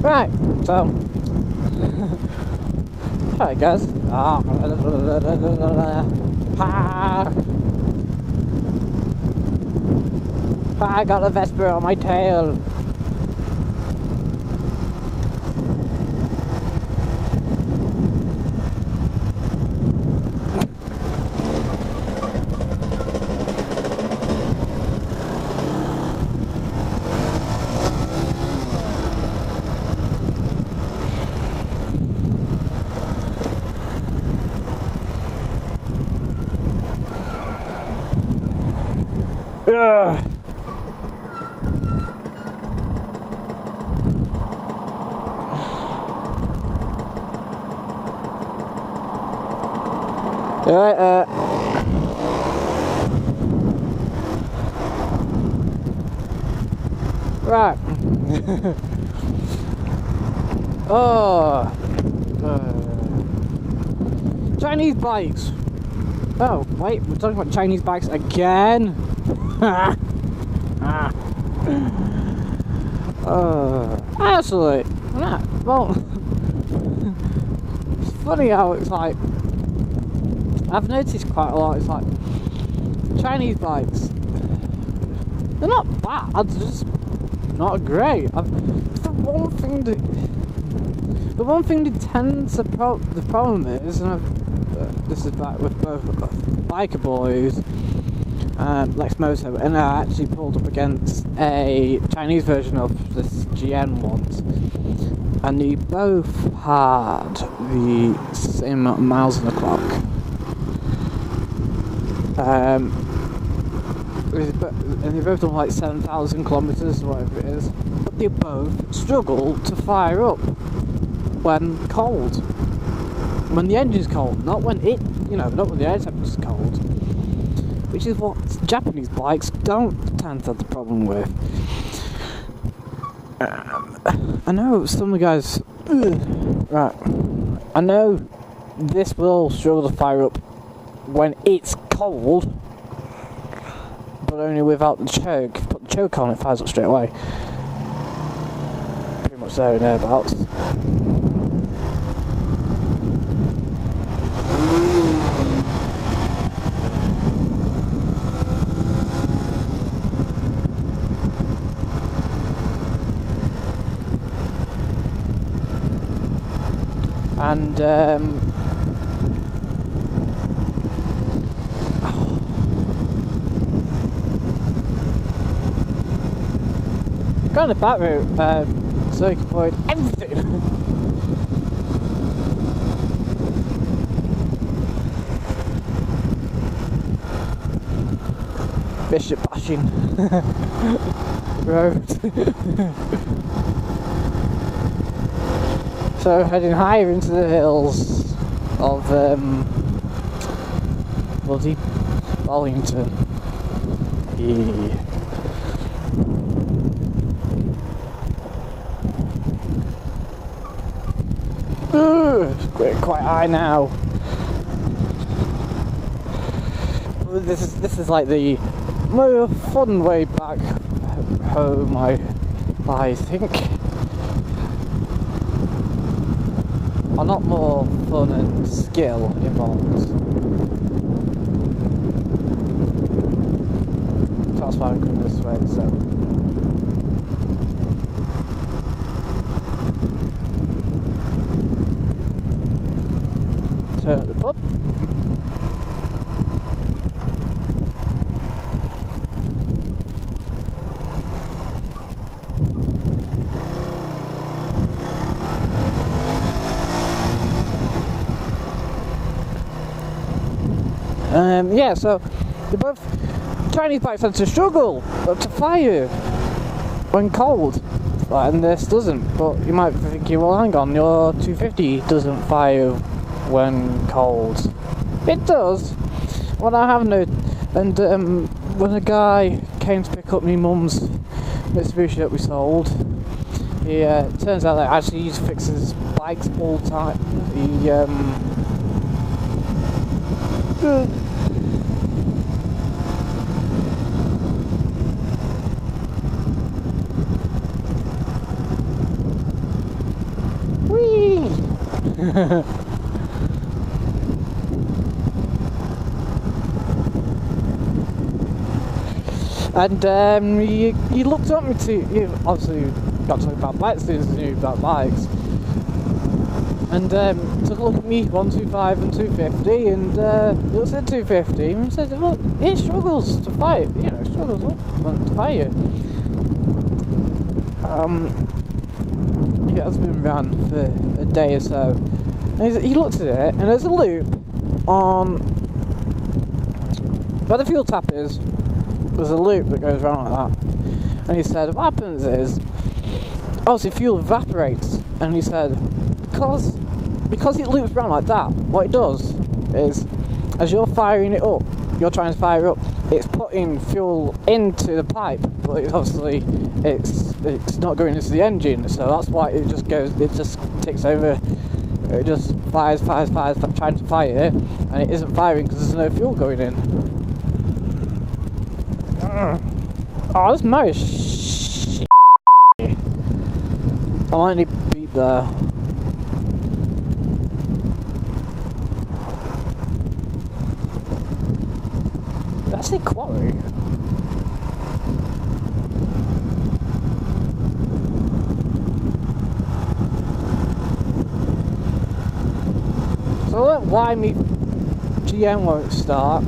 Right, so hi guys. I got a Vesper on my tail. Ugh. Right. Oh. Chinese bikes. Oh, wait, we're talking about Chinese bikes again? Actually, nah, well, it's funny how it's like, I've noticed quite a lot, it's like, Chinese bikes, they're not bad, they're just not great. The one thing that tends to the problem is, and this is back with both biker boys, Lex Moto, and I actually pulled up against a Chinese version of this GN once, and they both had the same amount of miles on the clock. And they both done like 7,000 kilometers, whatever it is, but they both struggle to fire up when cold. When the engine's cold, not when not when the air temperature's cold. Which is what Japanese bikes don't tend to have the problem with. I know some of the guys... right. I know this will struggle to fire up when it's cold, but only without the choke. Put the choke on, it fires up straight away. Pretty much there and thereabouts. And got on the back route, so you can avoid everything. Bishop bashing road. So heading higher into the hills of bloody bolllington. Yeah. It's getting quite high now. This is like the more fun way back home, I think. A lot more fun and skill involved. That's why I'm coming this way, so. Turn the pub. Yeah, so they both Chinese bikes tend to struggle to fire when cold, and this doesn't. But you might be thinking, well, hang on, your 250 doesn't fire when cold. It does. What I have noticed, and when a guy came to pick up my mum's Mitsubishi that we sold, he turns out that actually he fixes bikes all the time. He And you looked up me to, you obviously got talking about bikes, as you knew about bikes. And took a look at me, 125 and 250, and looked at 250 and said, look, it struggles to fight, you know, it struggles to fight you. It has been around for a day or so. And he looked at it, and there's a loop on where the fuel tap is. There's a loop that goes around like that. And he said, what happens is, obviously fuel evaporates. And he said, because it loops around like that, what it does is, as you're firing it up, you're trying to fire up, it's putting fuel into the pipe, but it's not going into the engine, so that's why it just ticks over, it just fires, trying to fire it, and it isn't firing because there's no fuel going in. Oh, this motor is I might need to beat there. That's the quarry. So look, why me GM won't start.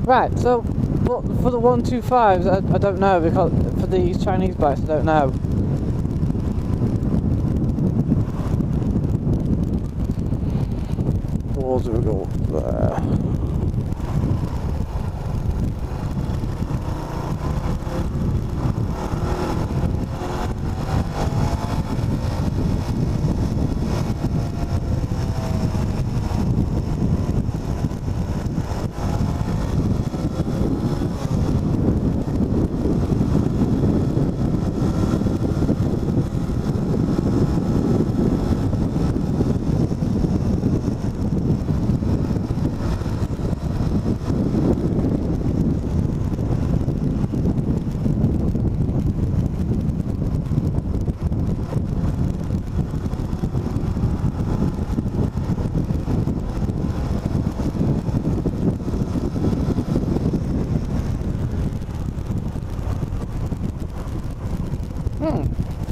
Right, so but for the 125s, I don't know, because for these Chinese bikes, I don't know. Walls will go up there.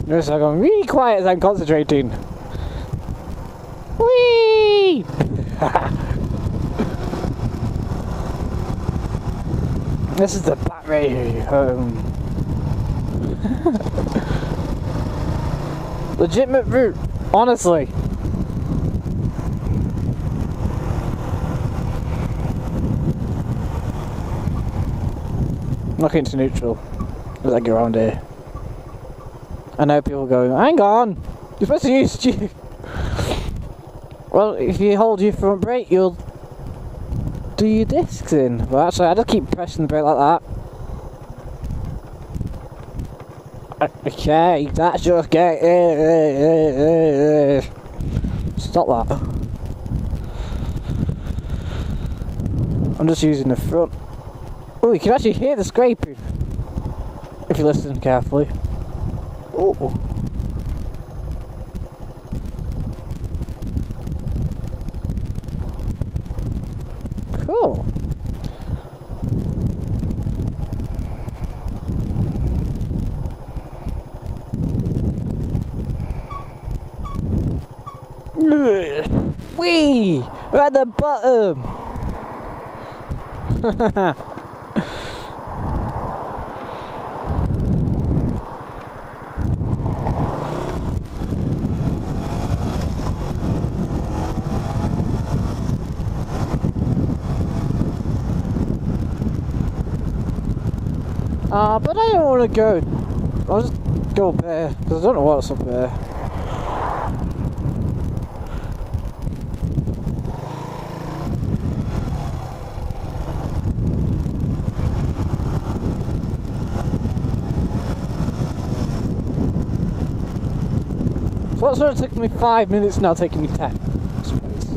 Notice I'm going really quiet as I'm concentrating. Whee! This is the battery home. Legitimate route, honestly. Look into neutral as I go around here. I know people going, hang on, you're supposed to use you. Well, if you hold your front brake, you'll do your discs in. Well, actually, I just keep pressing the brake like that. Okay, that's just get. Stop that. I'm just using the front. Oh, you can actually hear the scraping if you listen carefully. Oh. Cool. Whee! We're at the bottom. But I don't want to go. I'll just go up there, because I don't know what's up there. So what's going to take me 5 minutes now, taking me 10, I suppose.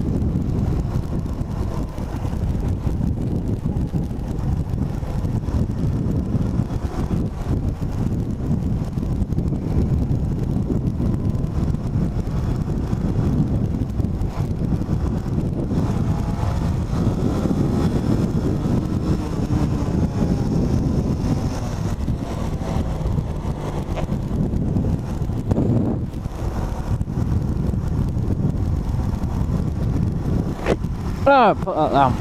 Oh, put that down.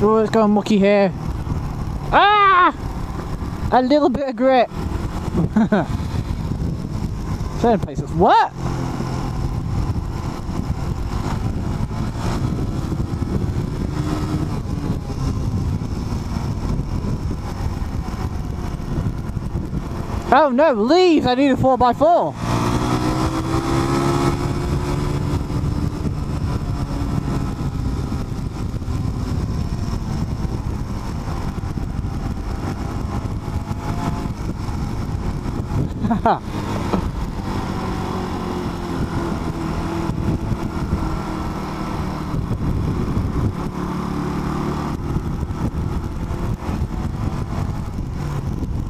Oh, it's going mucky here. Ah! A little bit of grit. Certain places. What? Oh no, leaves! I need a 4x4.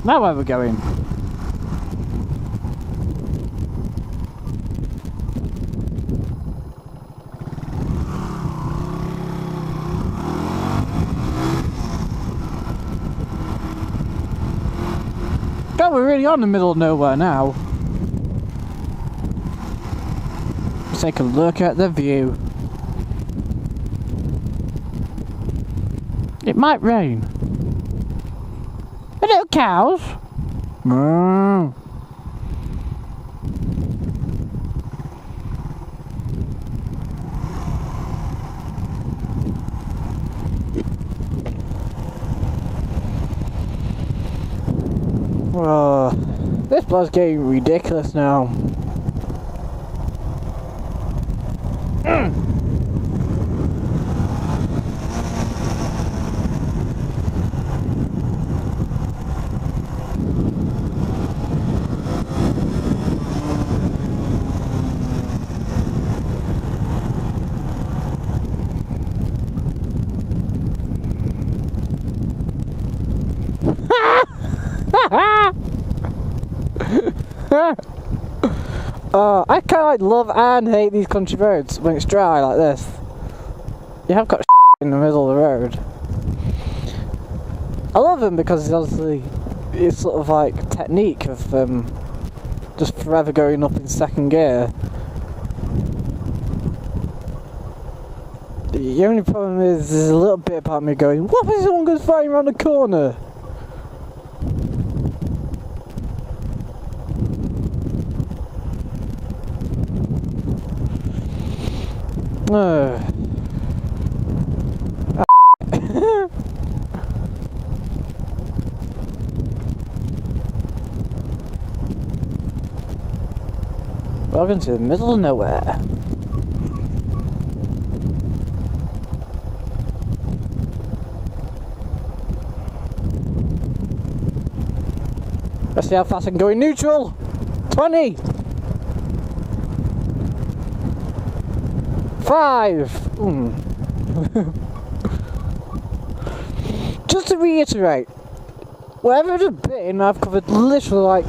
Now where we're going? God, we're really on the middle of nowhere now. Let's take a look at the view. It might rain. Hello, cows. Mm. This bus getting ridiculous now. I kind of love and hate these country roads when it's dry like this. You have got in the middle of the road. I love them because it's obviously it's sort of like technique of just forever going up in second gear. The only problem is there's a little bit about me going, what if someone goes flying around the corner? No. Welcome to the middle of nowhere. Let's see how fast I can go in neutral. 20. 5. Just to reiterate, wherever I've been, I've covered literally like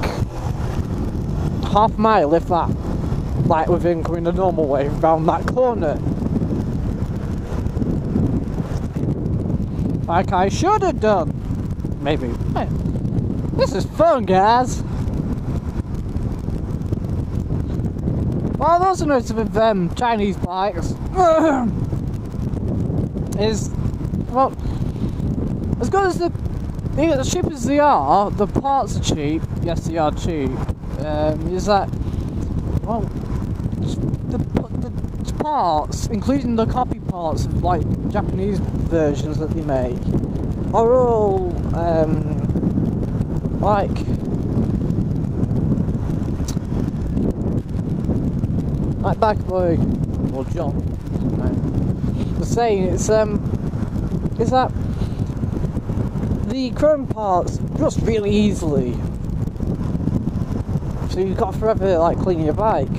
half a mile, if that, like within going the normal way around that corner. Like I should have done. Maybe. Hey, this is fun, guys. What I've also noticed with Chinese bikes is, well, as good as as cheap as they are, the parts are cheap. Yes, they are cheap. Is that, well, the parts, including the copy parts of like Japanese versions that they make, are all like back boy or John was saying, it's that the chrome parts rust really easily, so you've got to forever like clean your bike.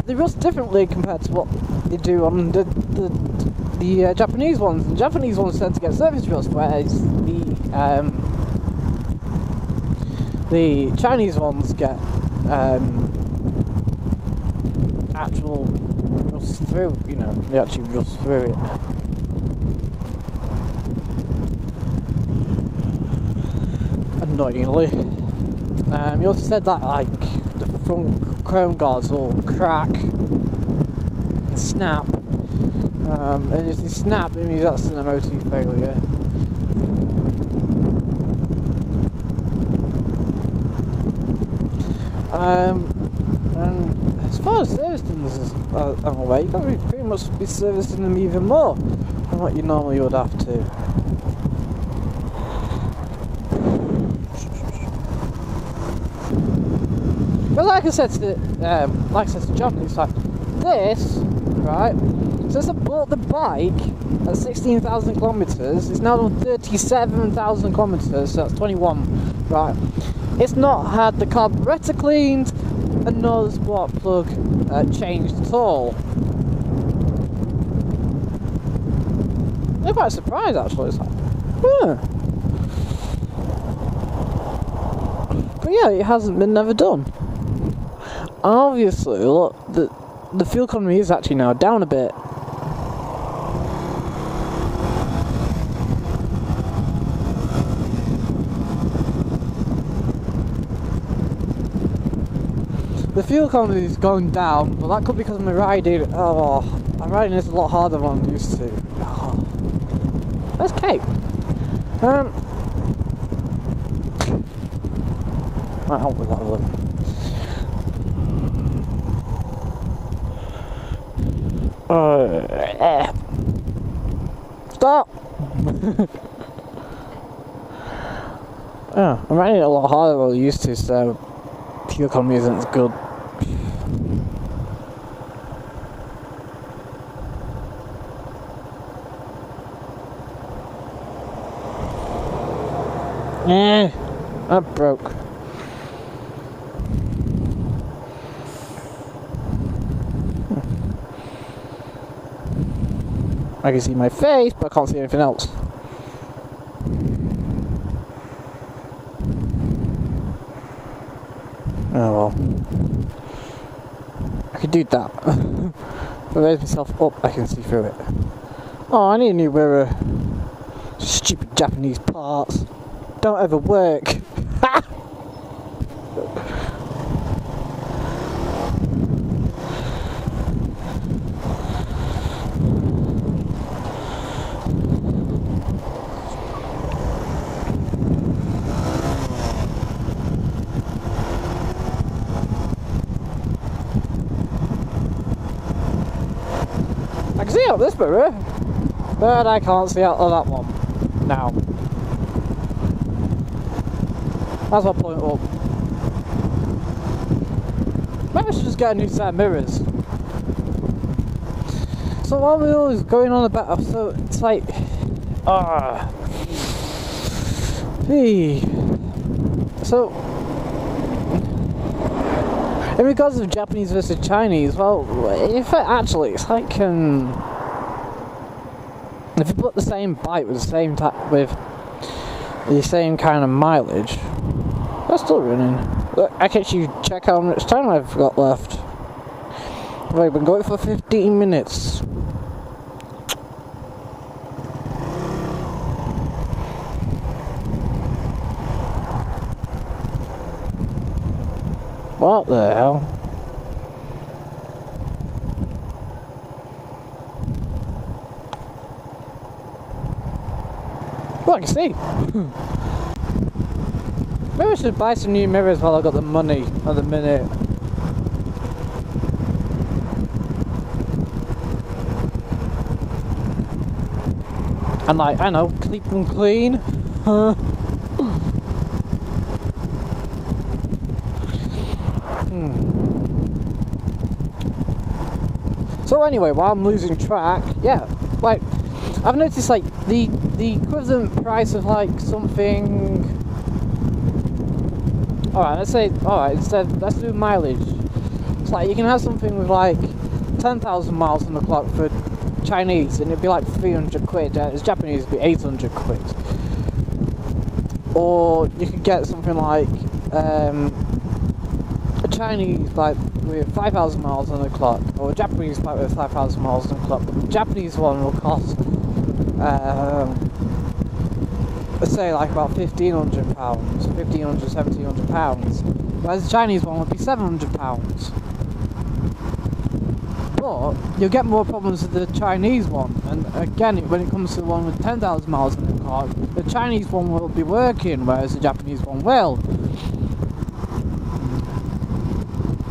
They rust differently compared to what they do on the Japanese ones. The Japanese ones tend to get surface rust, whereas the Chinese ones get actual rust through, you know, they actually rust through it. Annoyingly. You also said that like the front chrome guards will crack and snap. And if they snap, it means that's an MOT failure. And as far as servicing is away, you can pretty much be servicing them even more than what you normally would have to. But like I said to John, it's like this, right? Since I bought the bike at 16,000 kilometers, it's now done 37,000 kilometers, so that's 21, right? It's not had the carburetor cleaned and nor the spark plug changed at all. I'm quite surprised actually. It's like, but yeah, it hasn't been never done. Obviously, look, the fuel economy is actually now down a bit. The fuel economy is going down, but that could be because I'm riding. I'm riding this a lot harder than I'm used to. Oh. Where's Kate? Might help with that a little. Stop! Yeah, I'm riding it a lot harder than I'm used to, so fuel economy isn't as good. That broke. I can see my face, but I can't see anything else. Oh well. I could do that. If I raise myself up, I can see through it. Oh, I need a new mirror. Stupid Japanese parts. Don't ever work. I can see out this mirror, but I can't see out of that one now. That's my point up. Maybe I should just get a new set of mirrors. So while we're always going on about, so it's like, so in regards of Japanese versus Chinese, well, in fact, actually, it's like if you put the same bike with the same with the same kind of mileage, they're still running. Look, I can actually check how much time I've got left. I've been going for 15 minutes. What the hell? Well, I can see. Maybe I should buy some new mirrors while I've got the money at the minute. And like, I know, keep them clean. So anyway, while I'm losing track, yeah, like, I've noticed like the equivalent price of like something. Alright, instead, let's do mileage. It's like you can have something with like 10,000 miles on the clock for Chinese and it'd be like 300 quid, as Japanese it'd be 800 quid. Or you could get something like a Chinese bike with 5,000 miles on the clock, or a Japanese bike with 5,000 miles on the clock. But the Japanese one will cost, let's say like about £1,500, £1,700. whereas the Chinese one would be £700. But you'll get more problems with the Chinese one, and again, when it comes to the one with 10,000 miles on the car, the Chinese one will be working, whereas the Japanese one will.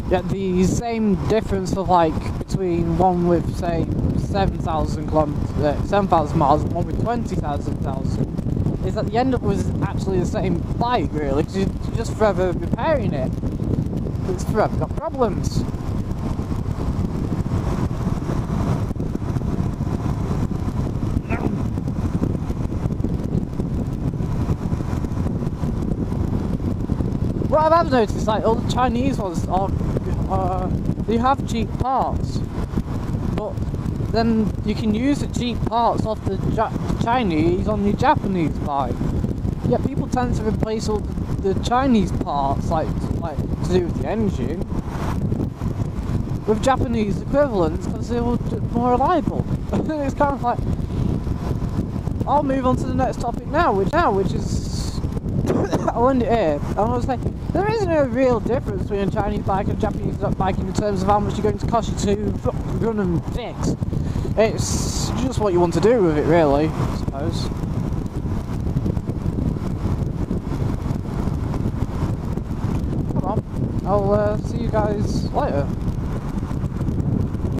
Yet the same difference of like between one with say 7,000 miles and one with 20,000 is that the end up was actually the same bike really, because you're just forever repairing it. It's forever got problems. What I've noticed, like all the Chinese ones are, they have cheap parts, but then you can use the cheap parts of the Chinese on the Japanese bike. Yet people tend to replace all the Chinese parts, like to do with the engine, with Japanese equivalents because they were more reliable. It's kind of like, I'll move on to the next topic now, which is. I wonder here, and I was like, there isn't a real difference between a Chinese bike and a Japanese bike in terms of how much you're going to cost you to run and fix. It's just what you want to do with it, really, I suppose. Come on, I'll see you guys later.